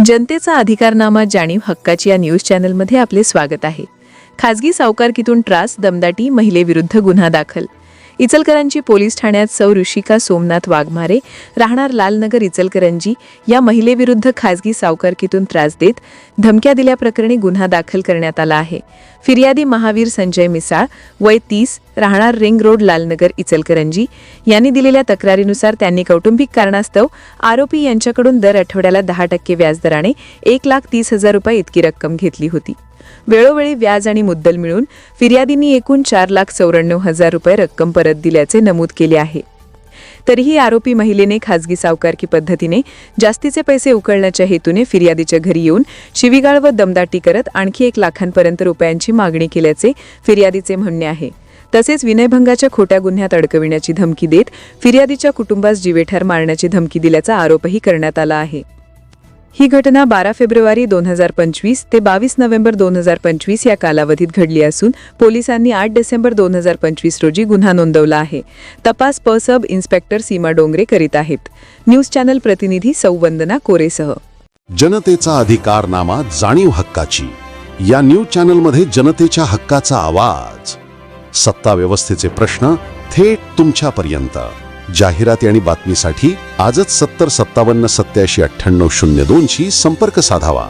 जनतेचा अधिकारनामा जाणीव हक्काची या न्यूज चॅनलमध्ये आपले स्वागत आहे. खासगी सावकारकीतून त्रास, दमदाटी, महिलेविरुद्ध गुन्हा दाखल. इचलकरंजी पोलीस ठाण्यात सौ ऋषिका सोमनाथ वाघमारे राहणार लालनगर इचलकरंजी या महिलेविरुद्ध खासगी सावकारकीतून त्रास देत धमक्या दिल्याप्रकरणी गुन्हा दाखल करण्यात आला आहे. फिर्यादी महावीर संजय मिसाळ वय 30 राहणार रिंग रोड लालनगर इचलकरंजी यांनी दिलेल्या तक्रारीनुसार त्यांनी कौटुंबिक कारणास्तव आरोपी यांच्याकडून दर आठवड्याला 10% व्याजदराने 1,30,000 रुपये इतकी रक्कम घेतली होती. वेळोवेळी व्याज आणि मुद्दल मिळून फिर्यादींनी एकूण 4,94,000 रुपये रक्कम परत दिल्याचे नमूद केले आहे. तरीही आरोपी महिलेने खासगी सावकारकी पद्धतीने जास्तीचे पैसे उकळण्याच्या हेतूने फिर्यादीच्या घरी येऊन शिवीगाळ व दमदाटी करत आणखी 1 लाखांपर्यंत रुपयांची मागणी केल्याचे फिर्यादीचे म्हणणे आहे. तसेच विनयभंगाच्या खोट्या गुन्ह्यात अडकविण्याची धमकी देत फिर्यादीच्या कुटुंबास जीवेठार मारण्याची धमकी दिल्याचा आरोपही करण्यात आला आहे. ही घटना 12 फेब्रुवारी 2025 ते 22 नोव्हेंबर 2025 या कालावधीत घडली असून पोलिसांनी 8 डिसेंबर 2025 रोजी गुन्हा नोंदवला आहे. तपास सब इन्स्पेक्टर सीमा डोंगरे करीत आहेत. न्यूज चॅनल प्रतिनिधी सौ वंदना कोरेसह. जनतेचा अधिकारनामा जाणीव हक्काची या न्यूज चॅनलमध्ये जनतेच्या हक्काचा आवाज. सत्ता व्यवस्थेचे प्रश्न थेट तुमच्यापर्यंत. जाहिराती आणि बातमीसाठी आजच 70 57 87 98 02 शी संपर्क साधावा.